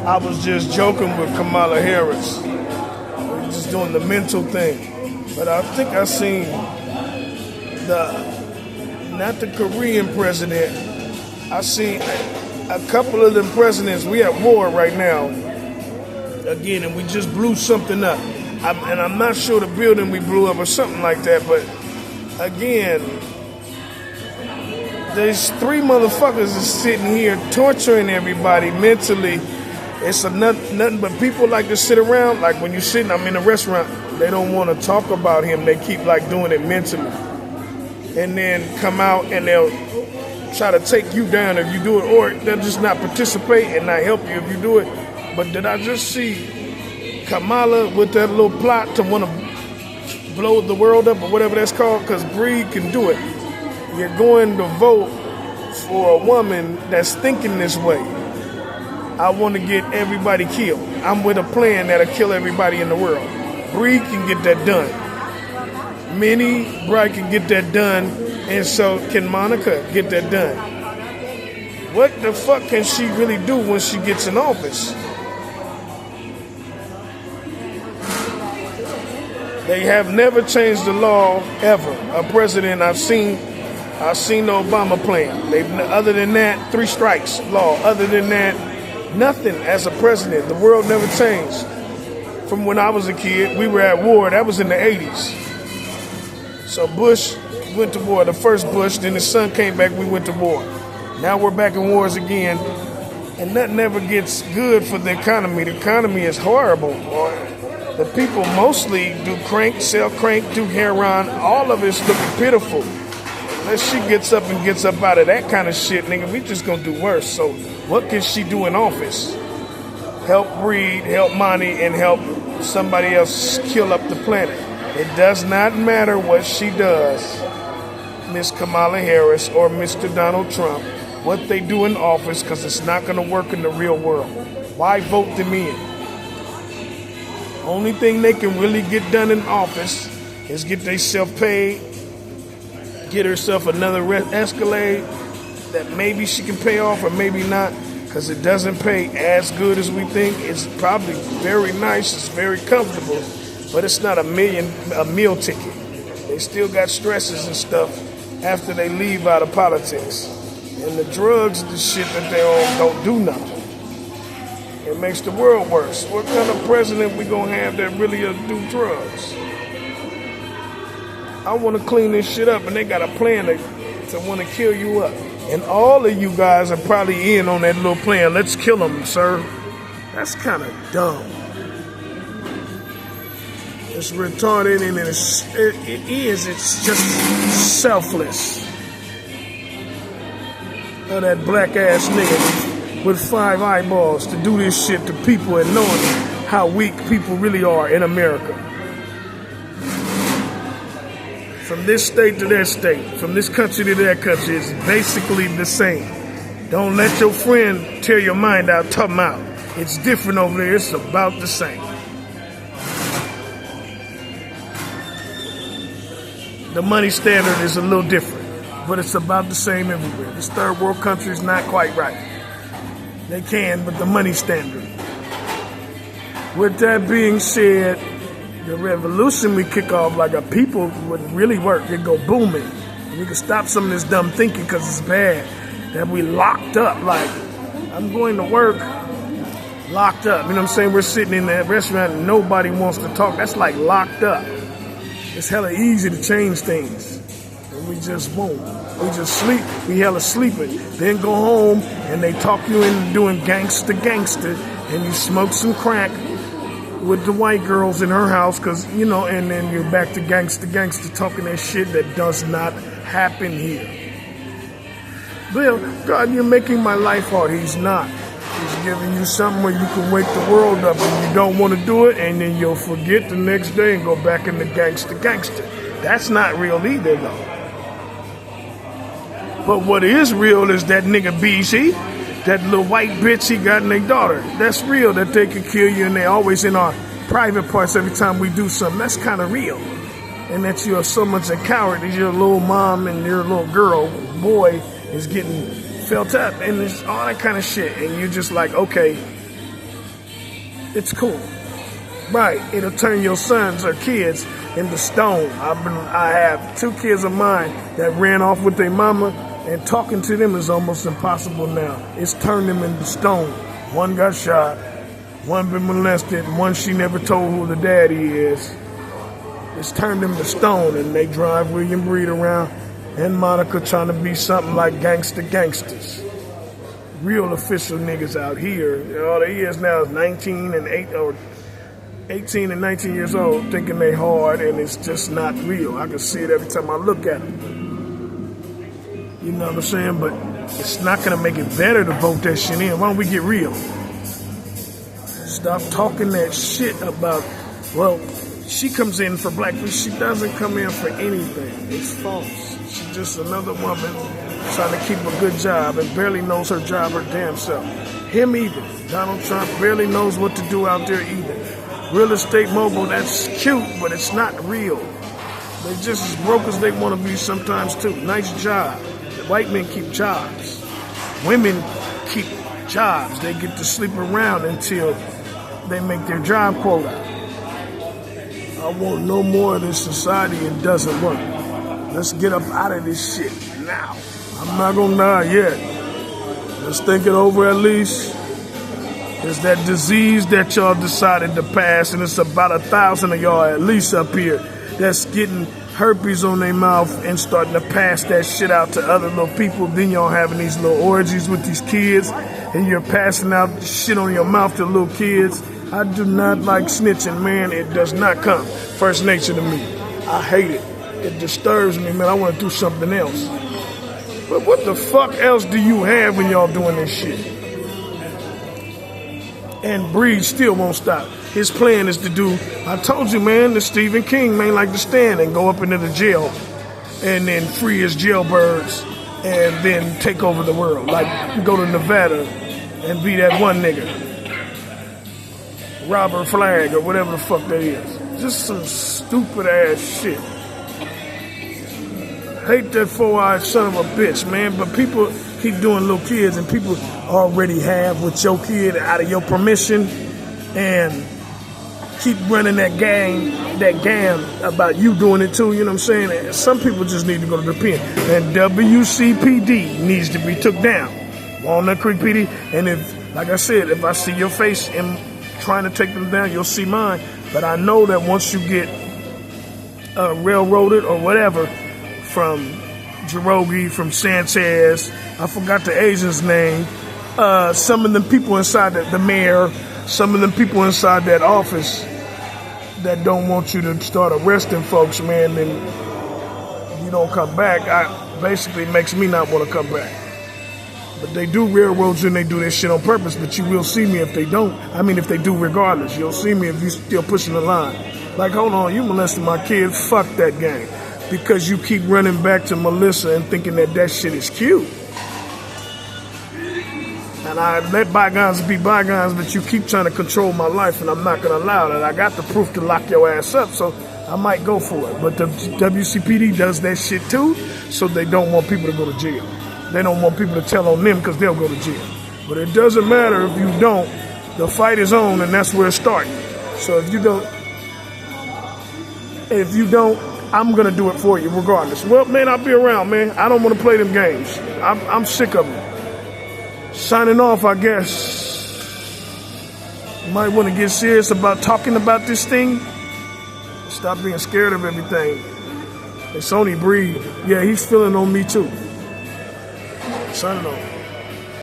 I was just joking with Kamala Harris. We're just doing the mental thing. But I think I seen not the Korean president. I seen a couple of them presidents. We at war right now. Again, and we just blew something up. And I'm not sure the building we blew up or something like that, but again, there's three motherfuckers is sitting here torturing everybody mentally. It's nothing but people like to sit around. Like when you're sitting, I'm in a restaurant, they don't want to talk about him. They keep like doing it mentally. And then come out and they'll try to take you down if you do it, or they'll just not participate and not help you if you do it. But did I just see Kamala with that little plot to want to blow the world up or whatever that's called? Because greed can do it. You're going to vote for a woman that's thinking this way. I want to get everybody killed. I'm with a plan that'll kill everybody in the world. Bree can get that done. Minnie Bright can get that done, and so can Monica get that done. What the fuck can she really do when she gets in office? They have never changed the law ever. A president I've seen the Obama plan. Other than that, 3 strikes law. Other than that, nothing as a president. The world never changed. From when I was a kid, we were at war. That was in the 80s. So Bush went to war. The first Bush, then his son came back, we went to war. Now we're back in wars again. And nothing ever gets good for the economy. The economy is horrible. The people mostly do crank, sell crank, do heroin. All of it's looking pitiful. Unless she gets up out of that kind of shit, nigga, we just gonna do worse. So what can she do in office? Help breed, help Monty, and help somebody else kill up the planet. It does not matter what she does, Miss Kamala Harris or Mr. Donald Trump, what they do in office, because it's not gonna work in the real world. Why vote them in? Only thing they can really get done in office is get themselves paid, get herself another Escalade that maybe she can pay off or maybe not, because it doesn't pay as good as we think. It's probably very nice, it's very comfortable, but it's not a meal ticket. They still got stresses and stuff after they leave out of politics. And the drugs, the shit that they own, don't do nothing. It makes the world worse. What kind of president we gonna have that really do drugs? I want to clean this shit up, and they got a plan to want to kill you up. And all of you guys are probably in on that little plan. Let's kill them, sir. That's kind of dumb. It's retarded, and it's just selfless. Oh, that black ass nigga with 5 eyeballs to do this shit to people and knowing how weak people really are in America. From this state to that state, from this country to that country, it's basically the same. Don't let your friend tear your mind out, talking about it's different over there, it's about the same. The money standard is a little different, but it's about the same everywhere. This third world country is not quite right. They can, but the money standard. With that being said, the revolution we kick off like a people would really work. It'd go booming. We could stop some of this dumb thinking because it's bad. That we locked up. Like, I'm going to work locked up. You know what I'm saying? We're sitting in that restaurant and nobody wants to talk. That's like locked up. It's hella easy to change things. And we just won't. We just sleep. We hella sleeping. Then go home and they talk you into doing gangster. And you smoke some crack with the white girls in her house, because, you know, and then you're back to gangster talking that shit that does not happen here. Bill, God, you're making my life hard. He's not. He's giving you something where you can wake the world up and you don't want to do it, and then you'll forget the next day and go back into gangster. That's not real either, though. But what is real is that nigga BC, that little white bitch he got and their daughter. That's real, that they can kill you and they always in our private parts every time we do something. That's kind of real. And that you're so much a coward that your little mom and your little girl, boy, is getting felt up and it's all that kind of shit. And you're just like, okay, It's cool. Right, it'll turn your sons or kids into stone. I have 2 kids of mine that ran off with their mama, and talking to them is almost impossible now. It's turned them into stone. One got shot, one been molested, and one she never told who the daddy is. It's turned them to stone, and they drive William Breed around and Monica trying to be something like gangsters. Real official niggas out here. All they is now is 19 and 8 or 18 and 19 years old, thinking they hard, and it's just not real. I can see it every time I look at them. You know what I'm saying? But it's not going to make it better to vote that shit in. Why don't we get real? Stop talking that shit about, well, she comes in for black people. She doesn't come in for anything. It's false. She's just another woman trying to keep a good job and barely knows her job her damn self. Him either. Donald Trump barely knows what to do out there either. Real estate mogul, that's cute, but it's not real. They're just as broke as they want to be sometimes too. Nice job. The white men keep jobs. Women keep jobs. They get to sleep around until they make their job quota. I want no more of this society. It doesn't work. Let's get up out of this shit now. I'm not gonna die yet. Let's think it over at least. There's that disease that y'all decided to pass, and it's about 1,000 of y'all at least up here that's getting herpes on their mouth and starting to pass that shit out to other little people. Then y'all having these little orgies with these kids, and you're passing out shit on your mouth to little kids. I do not like snitching, man. It does not come first nature to me. I hate it. It disturbs me, man. I want to do something else. But what the fuck else do you have when y'all doing this shit? And Breed still won't stop. His plan is to do, I told you, man, the Stephen King man like to stand and go up into the jail and then free his jailbirds and then take over the world. Like go to Nevada and be that one nigga. Robert Flagg or whatever the fuck that is. Just some stupid ass shit. Hate that 4-eyed son of a bitch, man. But people keep doing little kids, and people already have with your kid out of your permission, and keep running that game about you doing it too. You know what I'm saying? And some people just need to go to the pen, and WCPD needs to be took down. Walnut Creek PD. And if, like I said, if I see your face in trying to take them down, you'll see mine. But I know that once you get railroaded or whatever from Jirogi, from Sanchez, I forgot the Asian's name, some of them people inside the mayor, some of them people inside that office that don't want you to start arresting folks, man, then you don't come back. Basically makes me not want to come back. But they do railroads and they do this shit on purpose, but you will see me if they don't. I mean, if they do regardless. You'll see me if you still pushing the line. Like, hold on, you molested my kid, fuck that game. Because you keep running back to Melissa and thinking that shit is cute. And I let bygones be bygones, but you keep trying to control my life, and I'm not going to allow that. I got the proof to lock your ass up, so I might go for it. But the WCPD does that shit too, so they don't want people to go to jail. They don't want people to tell on them because they'll go to jail. But it doesn't matter if you don't. The fight is on, and that's where it's starting. So if you don't, I'm going to do it for you regardless. Well, man, I'll be around, man. I don't want to play them games. I'm sick of them. Signing off, I guess. You might want to get serious about talking about this thing. Stop being scared of everything. It's only Breed. Yeah, he's feeling on me too. Signing off.